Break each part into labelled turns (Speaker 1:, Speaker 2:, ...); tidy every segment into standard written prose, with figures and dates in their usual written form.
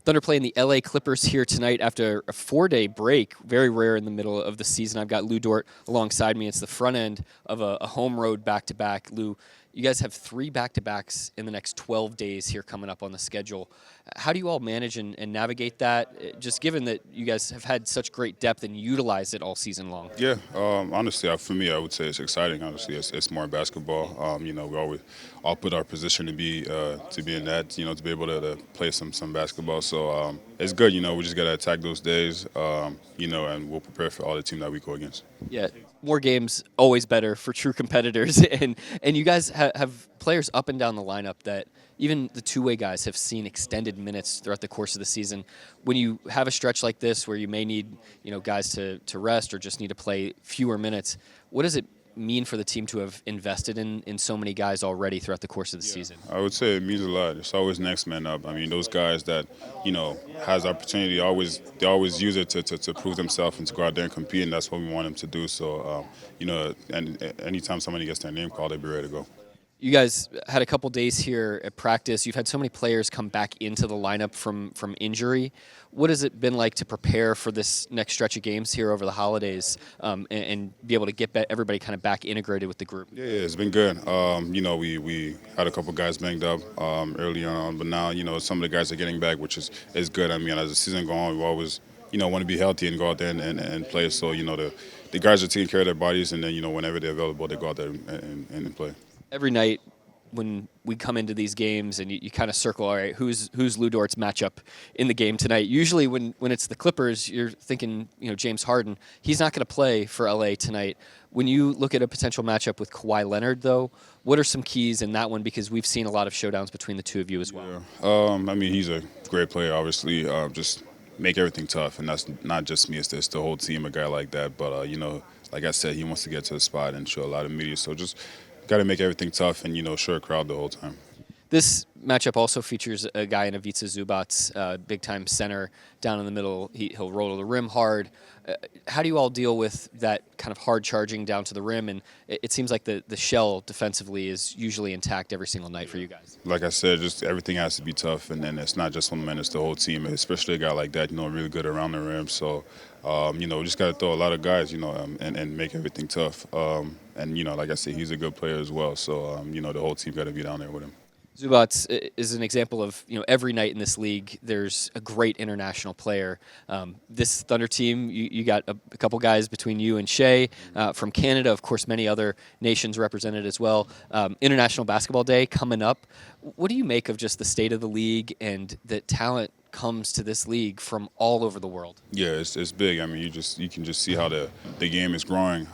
Speaker 1: Thunder playing the LA Clippers here tonight after a 4-day break. Very rare in the middle of the season. I've got Lu Dort alongside me. It's the front end of a home road back-to-back. Lu, you guys have 3 back-to-backs in the next 12 days here coming up on the schedule. How do you all manage and navigate that, just given that you guys have had such great depth and utilized it all season long?
Speaker 2: Yeah, honestly, for me, I would say it's exciting. Honestly, it's more basketball. We always all put our position to be in that. To be able to play some basketball. So it's good. We just gotta attack those days. And we'll prepare for all the team that we go against.
Speaker 1: Yeah, more games always better for true competitors, and you guys have players up and down the lineup that even the two-way guys have seen extended minutes throughout the course of the season. When you have a stretch like this where you may need guys to rest or just need to play fewer minutes, what does it mean for the team to have invested in so many guys already throughout the course of the season?
Speaker 2: I would say it means a lot. It's always next man up. I mean, those guys that has opportunity they always use it to prove themselves and to go out there and compete, and that's what we want them to do. So and anytime somebody gets their name called, they'll be ready to go.
Speaker 1: You guys had a couple days here at practice. You've had so many players come back into the lineup from injury. What has it been like to prepare for this next stretch of games here over the holidays and be able to get everybody kind of back integrated with the group?
Speaker 2: Yeah, it's been good. We had a couple guys banged up early on, but now some of the guys are getting back, which is good. I mean, as the season goes on, we always want to be healthy and go out there and play. So the guys are taking care of their bodies, and then whenever they're available, they go out there and play.
Speaker 1: Every night when we come into these games and you kind of circle, all right, who's Lu Dort's matchup in the game tonight? Usually when it's the Clippers, you're thinking, James Harden. He's not going to play for LA tonight. When you look at a potential matchup with Kawhi Leonard, though, what are some keys in that one? Because we've seen a lot of showdowns between the two of you as well.
Speaker 2: Yeah. I mean, he's a great player, obviously. Just make everything tough, and that's not just me. It's the whole team, a guy like that. But, like I said, he wants to get to the spot and show a lot of media. So just got to make everything tough and, show a crowd the whole time.
Speaker 1: This matchup also features a guy in Ivica Zubac, big-time center down in the middle. He'll roll to the rim hard. How do you all deal with that kind of hard charging down to the rim? And it seems like the shell defensively is usually intact every single night for you guys.
Speaker 2: Like I said, just everything has to be tough, and then it's not just one man, it's the whole team, especially a guy like that, really good around the rim. So, we just got to throw a lot of guys, and make everything tough. Like I said, he's a good player as well. So, the whole team got to be down there with him.
Speaker 1: Zubac is an example of, every night in this league, there's a great international player. This Thunder team, you got a couple guys between you and Shea from Canada, of course, many other nations represented as well. International Basketball Day coming up. What do you make of just the state of the league and the talent comes to this league from all over the world?
Speaker 2: Yeah, it's big. I mean, you can just see how the game is growing.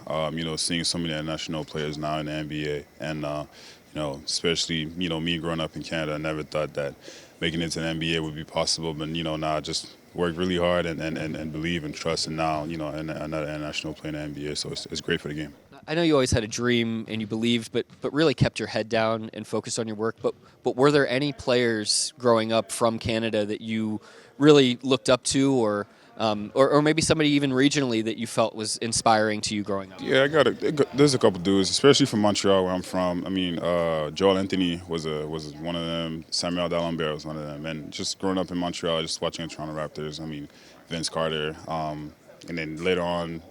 Speaker 2: Seeing so many international players now in the NBA, and especially me growing up in Canada, I never thought that making it to the NBA would be possible. But now I just work really hard and believe and trust, and now another international player in the NBA. So it's great for the game.
Speaker 1: I know you always had a dream and you believed, but really kept your head down and focused on your work. But were there any players growing up from Canada that you really looked up to, or maybe somebody even regionally that you felt was inspiring to you growing up?
Speaker 2: Yeah, there's a couple dudes, especially from Montreal, where I'm from. I mean, Joel Anthony was one of them. Samuel D'Alembert was one of them. And just growing up in Montreal, just watching the Toronto Raptors. I mean, Vince Carter, and then later on,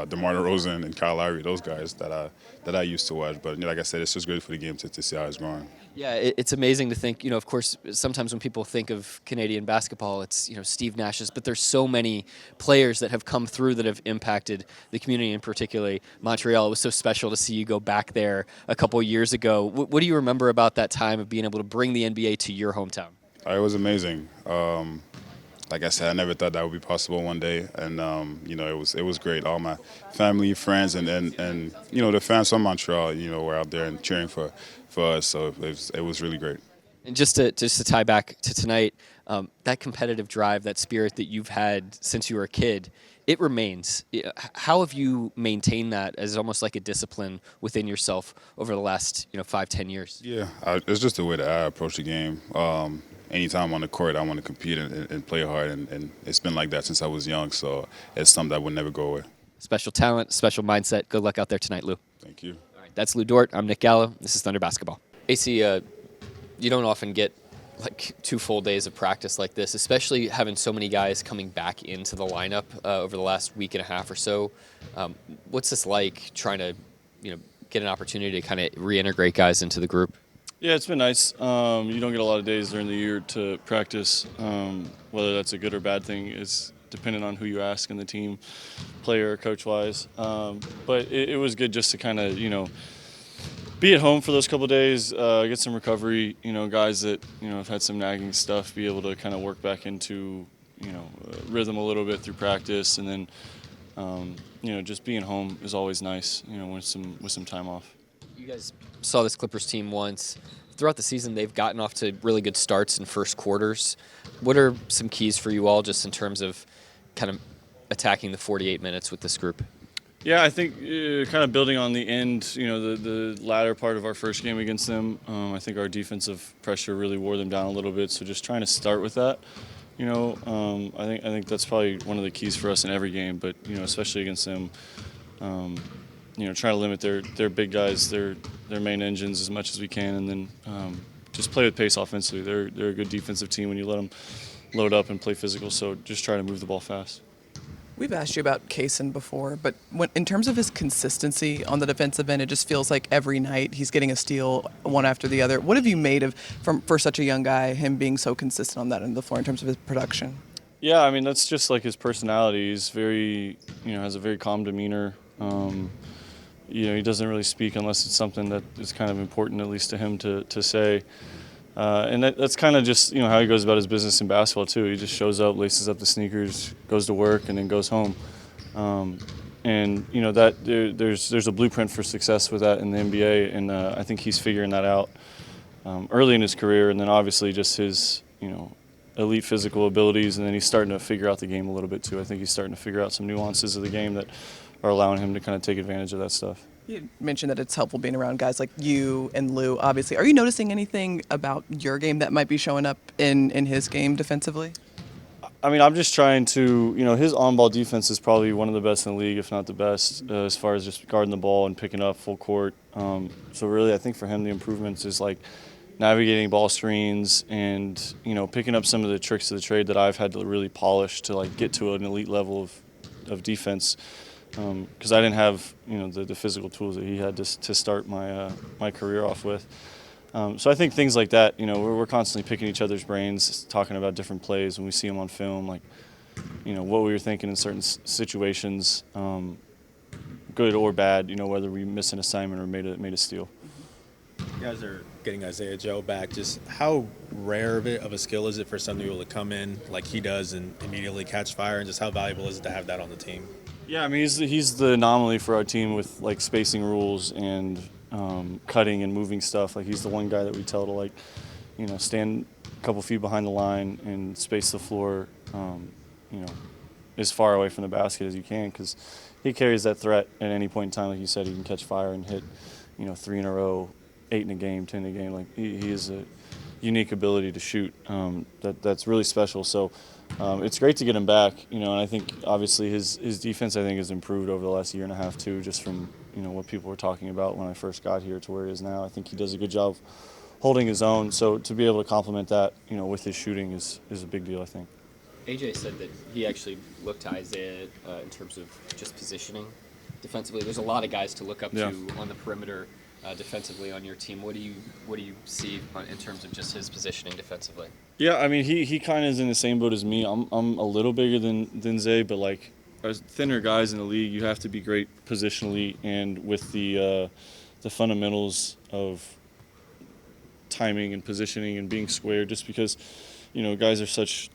Speaker 2: DeMar DeRozan and Kyle Lowry, those guys that I used to watch. But like I said, it's just great for the game to see how it's growing.
Speaker 1: Yeah, it's amazing to think, of course, sometimes when people think of Canadian basketball, it's, Steve Nash's, but there's so many players that have come through that have impacted the community, and particularly Montreal. It was so special to see you go back there a couple years ago. What do you remember about that time of being able to bring the NBA to your hometown?
Speaker 2: It was amazing. Like I said, I never thought that would be possible one day, and it was great. All my family, friends, and the fans from Montreal, were out there and cheering for us. So it was really great.
Speaker 1: And just to tie back to tonight, that competitive drive, that spirit that you've had since you were a kid, it remains. How have you maintained that as almost like a discipline within yourself over the last 5-10 years?
Speaker 2: Yeah, it's just the way that I approach the game. Anytime on the court, I want to compete and play hard, and it's been like that since I was young, so it's something that would never go away.
Speaker 1: Special talent, special mindset. Good luck out there tonight, Lu.
Speaker 2: Thank you.
Speaker 1: All right, that's Lu Dort. I'm Nick Gallo. This is Thunder Basketball. AC, you don't often get like 2 full days of practice like this, especially having so many guys coming back into the lineup over the last week and a half or so. What's this like trying to, get an opportunity to kind of reintegrate guys into the group?
Speaker 3: Yeah, it's been nice. You don't get a lot of days during the year to practice. Whether that's a good or bad thing is dependent on who you ask in the team, player or coach-wise. But it was good just to kind of, be at home for those couple of days, get some recovery. Guys that have had some nagging stuff, be able to kind of work back into rhythm a little bit through practice, and then just being home is always nice. With some time off.
Speaker 1: You guys saw this Clippers team once. Throughout the season, they've gotten off to really good starts in first quarters. What are some keys for you all just in terms of kind of attacking the 48 minutes with this group?
Speaker 3: Yeah, I think kind of building on the end, the latter part of our first game against them, I think our defensive pressure really wore them down a little bit. So just trying to start with that, I think that's probably one of the keys for us in every game. But especially against them, try to limit their big guys, their main engines as much as we can, and then just play with pace offensively. They're a good defensive team when you let them load up and play physical. So just try to move the ball fast.
Speaker 4: We've asked you about Kaysen before, but in terms of his consistency on the defensive end, it just feels like every night he's getting a steal one after the other. What have you made of for such a young guy, him being so consistent on that end of the floor in terms of his production?
Speaker 3: Yeah, I mean, that's just like his personality. He's very, has a very calm demeanor. He doesn't really speak unless it's something that is kind of important, at least to him, to say. And that's kind of just how he goes about his business in basketball too. He just shows up, laces up the sneakers, goes to work, and then goes home. And that there's a blueprint for success with that in the NBA, and I think he's figuring that out early in his career. And then obviously just his elite physical abilities, and then he's starting to figure out the game a little bit too. I think he's starting to figure out some nuances of the game that are allowing him to kind of take advantage of that stuff.
Speaker 4: You mentioned that it's helpful being around guys like you and Lou, obviously. Are you noticing anything about your game that might be showing up in his game defensively?
Speaker 3: I mean, I'm just trying to, his on-ball defense is probably one of the best in the league, if not the best, as far as just guarding the ball and picking up full court. So really, I think for him, the improvements is like navigating ball screens and, picking up some of the tricks of the trade that I've had to really polish to like get to an elite level of defense. Because I didn't have, the physical tools that he had to start my career off with. So I think things like that, we're constantly picking each other's brains, talking about different plays when we see them on film, like, what we were thinking in certain situations, good or bad, whether we missed an assignment or made a steal.
Speaker 5: You guys are getting Isaiah Joe back. Just how rare of a skill is it for somebody to come in like he does and immediately catch fire, and just how valuable is it to have that on the team?
Speaker 3: Yeah, I mean, he's the anomaly for our team with like spacing rules and cutting and moving stuff. Like he's the one guy that we tell to like, stand a couple feet behind the line and space the floor, as far away from the basket as you can, because he carries that threat at any point in time. Like you said, he can catch fire and hit, 3 in a row, 8 in a game, 10 in a game. Like he has a unique ability to shoot that's really special. So. It's great to get him back, and I think obviously his defense I think has improved over the last year and a half too, just from what people were talking about when I first got here to where he is now. I think he does a good job holding his own. So to be able to complement that, with his shooting is a big deal, I think.
Speaker 1: AJ said that he actually looked to Isaiah in terms of just positioning defensively. There's a lot of guys to look up to on the perimeter defensively on your team. What do you see in terms of just his positioning defensively?
Speaker 3: Yeah, I mean he kind of is in the same boat as me. I'm a little bigger than Zay, but like as thinner guys in the league, you have to be great positionally and with the fundamentals of timing and positioning and being square. Just because guys are such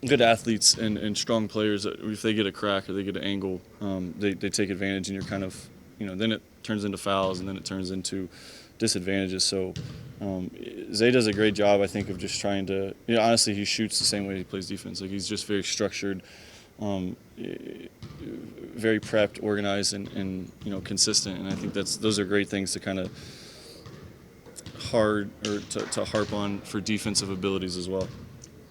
Speaker 3: good athletes and strong players that if they get a crack or they get an angle, they take advantage, and you're kind of then it turns into fouls and then it turns into disadvantages. So Zay does a great job, I think, of just trying to, honestly, he shoots the same way he plays defense. Like he's just very structured, very prepped, organized, and consistent. And I think those are great things to kind of to harp on for defensive abilities as well.